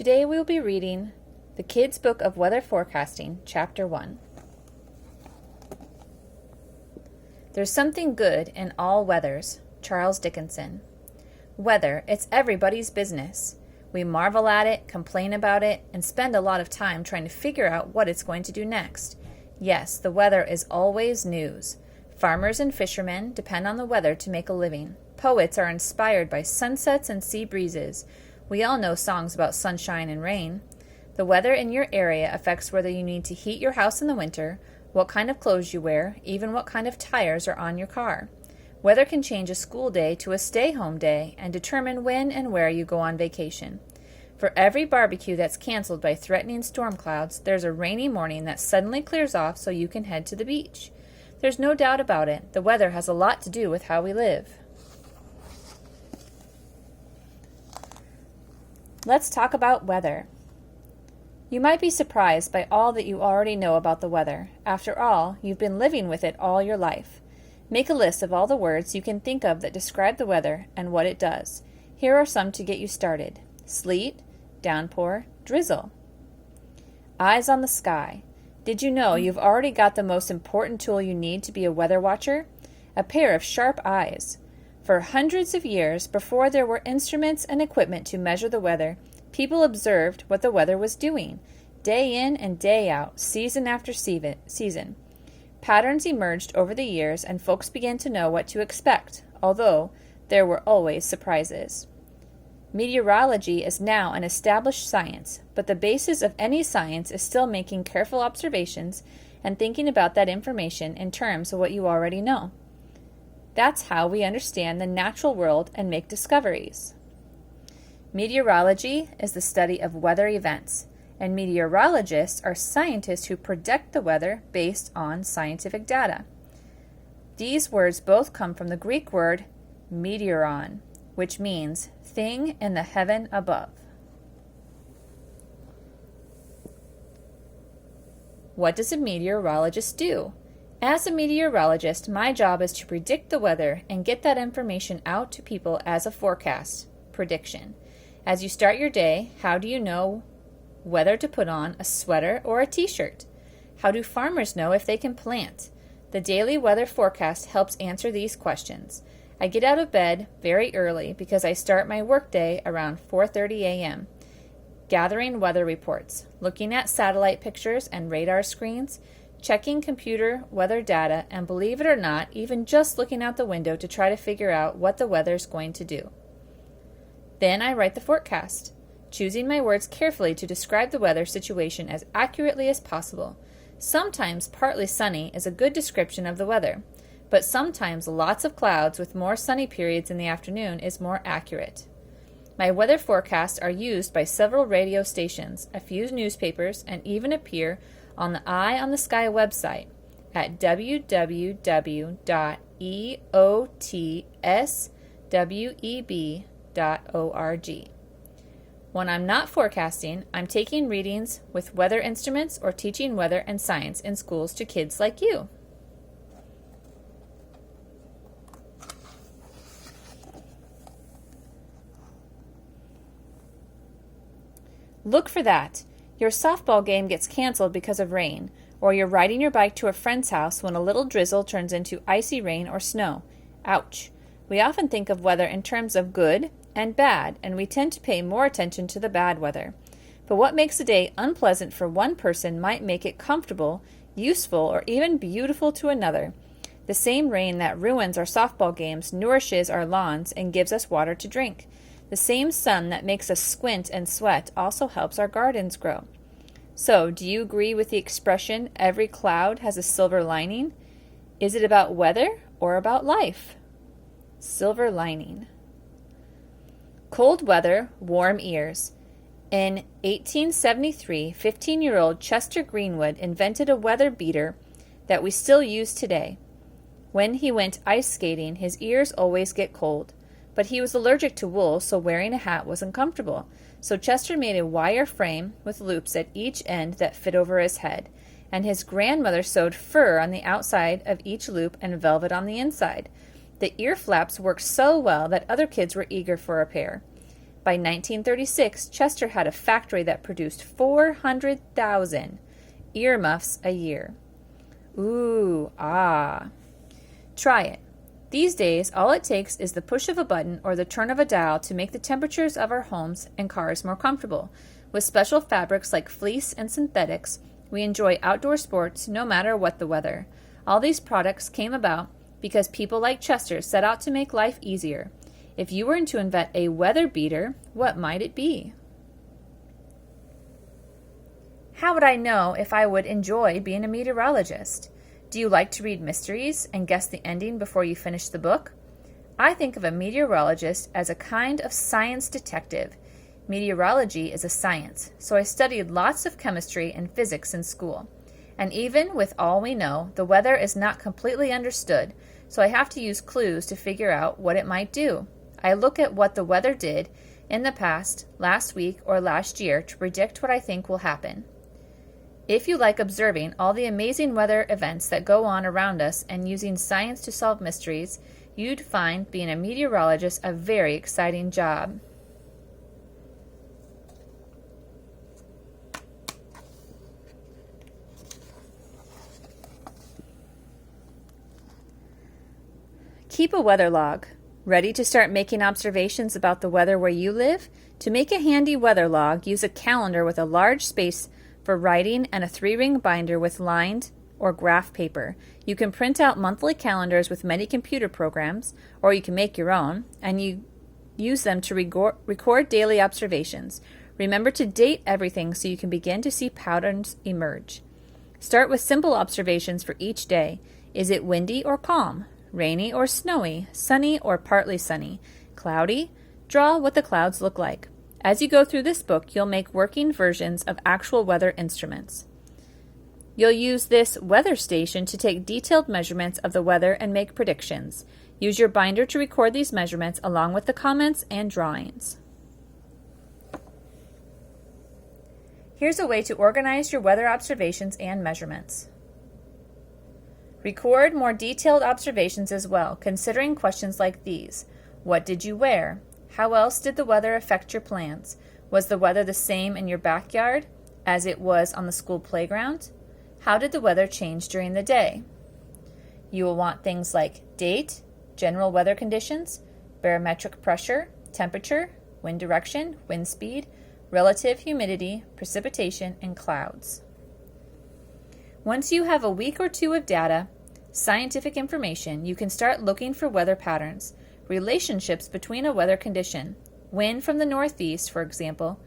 Today we will be reading The Kids' Book of Weather Forecasting, Chapter 1. There's something good in all weathers. Charles Dickinson. Weather, it's everybody's business. We marvel at it, complain about it, and spend a lot of time trying to figure out what it's going to do next. Yes, the weather is always news. Farmers and fishermen depend on the weather to make a living. Poets are inspired by sunsets and sea breezes. We all know songs about sunshine and rain. The weather in your area affects whether you need to heat your house in the winter, what kind of clothes you wear, even what kind of tires are on your car. Weather can change a school day to a stay-home day and determine when and where you go on vacation. For every barbecue that's canceled by threatening storm clouds, there's a rainy morning that suddenly clears off so you can head to the beach. There's no doubt about it. The weather has a lot to do with how we live. Let's talk about weather. You might be surprised by all that you already know about the weather. After all, you've been living with it all your life. Make a list of all the words you can think of that describe the weather and what it does. Here are some to get you started. Sleet, downpour, drizzle. Eyes on the sky. Did you know you've already got the most important tool you need to be a weather watcher? A pair of sharp eyes. For hundreds of years, before there were instruments and equipment to measure the weather, people observed what the weather was doing, day in and day out, season after season. Patterns emerged over the years, and folks began to know what to expect, although there were always surprises. Meteorology is now an established science, but the basis of any science is still making careful observations and thinking about that information in terms of what you already know. That's how we understand the natural world and make discoveries. Meteorology is the study of weather events, and meteorologists are scientists who predict the weather based on scientific data. These words both come from the Greek word meteoron, which means thing in the heaven above. What does a meteorologist do? As a meteorologist, my job is to predict the weather and get that information out to people as a forecast, prediction. As you start your day, how do you know whether to put on a sweater or a t-shirt? How do farmers know if they can plant? The daily weather forecast helps answer these questions. I get out of bed very early because I start my workday around 4:30 a.m., gathering weather reports, looking at satellite pictures and radar screens, checking computer weather data, and believe it or not, even just looking out the window to try to figure out what the weather's going to do. Then I write the forecast, choosing my words carefully to describe the weather situation as accurately as possible. Sometimes partly sunny is a good description of the weather, but sometimes lots of clouds with more sunny periods in the afternoon is more accurate. My weather forecasts are used by several radio stations, a few newspapers, and even appear on the Eye on the Sky website at www.eotsweb.org. When I'm not forecasting, I'm taking readings with weather instruments or teaching weather and science in schools to kids like you. Look for that. Your softball game gets canceled because of rain, or you're riding your bike to a friend's house when a little drizzle turns into icy rain or snow. Ouch. We often think of weather in terms of good and bad, and we tend to pay more attention to the bad weather. But what makes a day unpleasant for one person might make it comfortable, useful, or even beautiful to another. The same rain that ruins our softball games nourishes our lawns and gives us water to drink. The same sun that makes us squint and sweat also helps our gardens grow. So, do you agree with the expression, every cloud has a silver lining? Is it about weather or about life? Silver lining. Cold weather, warm ears. In 1873, 15-year-old Chester Greenwood invented a weather beater that we still use today. When he went ice skating, his ears always get cold. But he was allergic to wool, so wearing a hat was uncomfortable. So Chester made a wire frame with loops at each end that fit over his head, and his grandmother sewed fur on the outside of each loop and velvet on the inside. The ear flaps worked so well that other kids were eager for a pair. By 1936, Chester had a factory that produced 400,000 earmuffs a year. Ooh, ah. Try it. These days, all it takes is the push of a button or the turn of a dial to make the temperatures of our homes and cars more comfortable. With special fabrics like fleece and synthetics, we enjoy outdoor sports no matter what the weather. All these products came about because people like Chester set out to make life easier. If you were to invent a weather beater, what might it be? How would I know if I would enjoy being a meteorologist? Do you like to read mysteries and guess the ending before you finish the book? I think of a meteorologist as a kind of science detective. Meteorology is a science, so I studied lots of chemistry and physics in school. And even with all we know, the weather is not completely understood, so I have to use clues to figure out what it might do. I look at what the weather did in the past, last week, or last year to predict what I think will happen. If you like observing all the amazing weather events that go on around us and using science to solve mysteries, you'd find being a meteorologist a very exciting job. Keep a weather log. Ready to start making observations about the weather where you live? To make a handy weather log, use a calendar with a large space for writing and a 3-ring binder with lined or graph paper. You can print out monthly calendars with many computer programs, or you can make your own, and you use them to record daily observations. Remember to date everything so you can begin to see patterns emerge. Start with simple observations for each day. Is it windy or calm? Rainy or snowy, sunny or partly sunny, cloudy? Draw what the clouds look like. As you go through this book, you'll make working versions of actual weather instruments. You'll use this weather station to take detailed measurements of the weather and make predictions. Use your binder to record these measurements along with the comments and drawings. Here's a way to organize your weather observations and measurements. Record more detailed observations as well, considering questions like these. What did you wear? How else did the weather affect your plans? Was the weather the same in your backyard as it was on the school playground? How did the weather change during the day? You will want things like date, general weather conditions, barometric pressure, temperature, wind direction, wind speed, relative humidity, precipitation, and clouds. Once you have a week or two of data, scientific information, you can start looking for weather patterns, relationships between a weather condition, wind from the northeast, for example,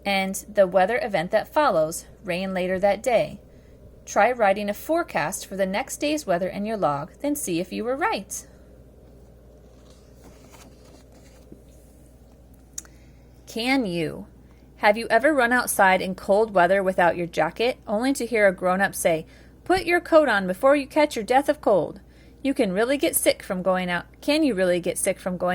and the weather event that follows, rain later that day. Try writing a forecast for the next day's weather in your log, then see if you were right. Can you? Have you ever run outside in cold weather without your jacket, only to hear a grown-up say, "Put your coat on before you catch your death of cold"? Can you really get sick from going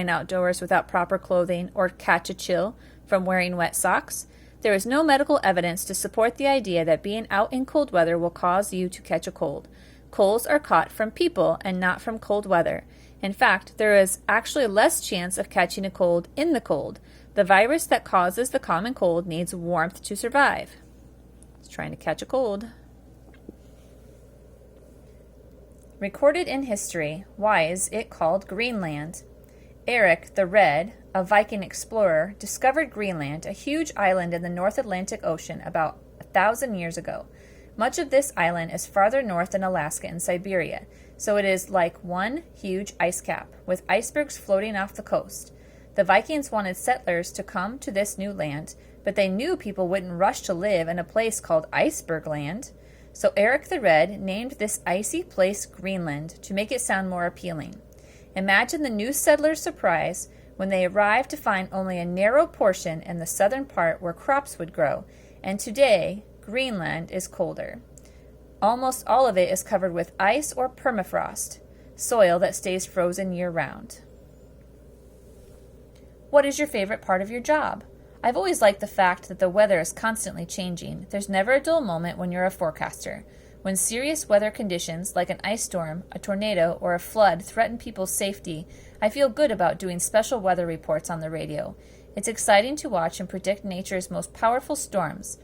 outdoors without proper clothing or catch a chill from wearing wet socks? There is no medical evidence to support the idea that being out in cold weather will cause you to catch a cold. Colds are caught from people and not from cold weather. In fact, there is actually less chance of catching a cold in the cold. The virus that causes the common cold needs warmth to survive. It's trying to catch a cold. Recorded in history, why is it called Greenland? Eric the Red, a Viking explorer, discovered Greenland, a huge island in the North Atlantic Ocean, about 1,000 years ago. Much of this island is farther north than Alaska and Siberia, so it is like one huge ice cap, with icebergs floating off the coast. The Vikings wanted settlers to come to this new land, but they knew people wouldn't rush to live in a place called Iceberg Land. So Eric the Red named this icy place Greenland to make it sound more appealing. Imagine the new settlers' surprise when they arrived to find only a narrow portion in the southern part where crops would grow, and today Greenland is colder. Almost all of it is covered with ice or permafrost, soil that stays frozen year-round. What is your favorite part of your job? I've always liked the fact that the weather is constantly changing. There's never a dull moment when you're a forecaster. When serious weather conditions, like an ice storm, a tornado, or a flood, threaten people's safety, I feel good about doing special weather reports on the radio. It's exciting to watch and predict nature's most powerful storms.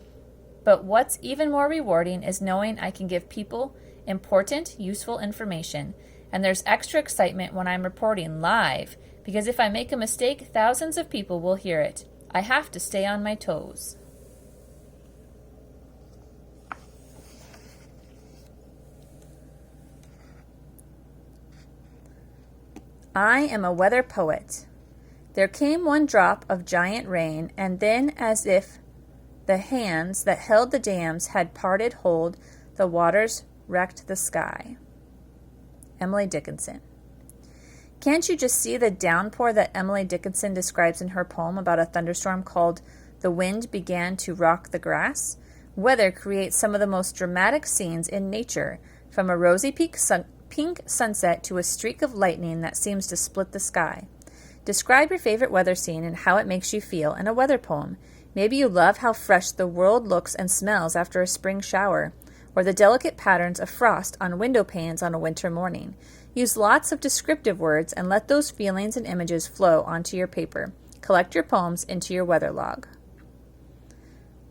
But what's even more rewarding is knowing I can give people important, useful information. And there's extra excitement when I'm reporting live, because if I make a mistake, thousands of people will hear it. I have to stay on my toes. I am a weather poet. There came one drop of giant rain, and then, as if the hands that held the dams had parted hold, the waters wrecked the sky. Emily Dickinson. Can't you just see the downpour that Emily Dickinson describes in her poem about a thunderstorm called "The Wind Began to Rock the Grass"? Weather creates some of the most dramatic scenes in nature, from a rosy pink sunset to a streak of lightning that seems to split the sky. Describe your favorite weather scene and how it makes you feel in a weather poem. Maybe you love how fresh the world looks and smells after a spring shower, or the delicate patterns of frost on window panes on a winter morning. Use lots of descriptive words and let those feelings and images flow onto your paper. Collect your poems into your weather log.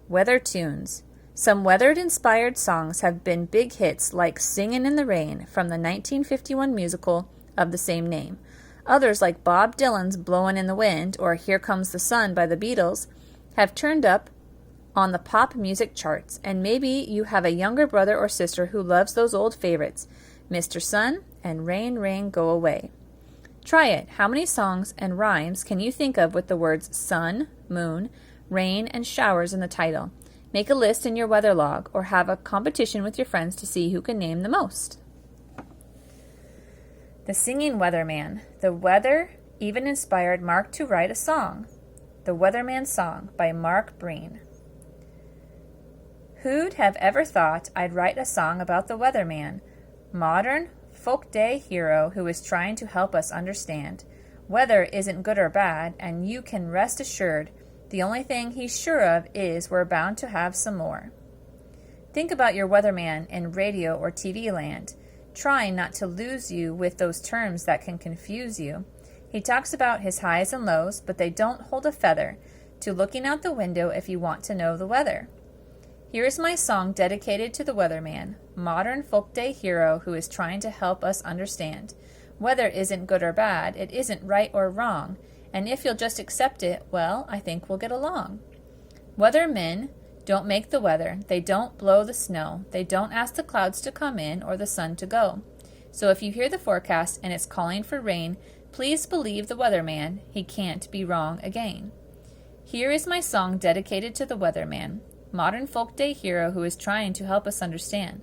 Weather tunes. Some weather-inspired songs have been big hits like "Singin' in the Rain" from the 1951 musical of the same name. Others, like Bob Dylan's "Blowin' in the Wind" or "Here Comes the Sun" by the Beatles, have turned up on the pop music charts, and maybe you have a younger brother or sister who loves those old favorites, "Mr. Sun" and "Rain, Rain, Go Away." Try it. How many songs and rhymes can you think of with the words sun, moon, rain, and showers in the title? Make a list in your weather log or have a competition with your friends to see who can name the most. The Singing Weatherman. The weather even inspired Mark to write a song. The Weatherman Song by Mark Breen. Who'd have ever thought I'd write a song about the weatherman, modern folk day hero who is trying to help us understand. Weather isn't good or bad, and you can rest assured the only thing he's sure of is we're bound to have some more. Think about your weatherman in radio or TV land, trying not to lose you with those terms that can confuse you. He talks about his highs and lows, but they don't hold a feather to looking out the window if you want to know the weather. Here is my song dedicated to the weatherman, modern folk day hero who is trying to help us understand. Weather isn't good or bad, it isn't right or wrong, and if you'll just accept it, well, I think we'll get along. Weathermen don't make the weather, they don't blow the snow, they don't ask the clouds to come in or the sun to go. So if you hear the forecast and it's calling for rain, please believe the weatherman, he can't be wrong again. Here is my song dedicated to the weatherman, modern folk day hero who is trying to help us understand.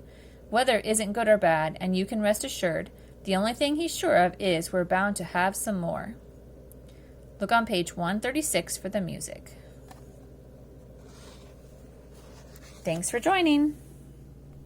Weather isn't good or bad, and you can rest assured, the only thing he's sure of is we're bound to have some more. Look on page 136 for the music. Thanks for joining.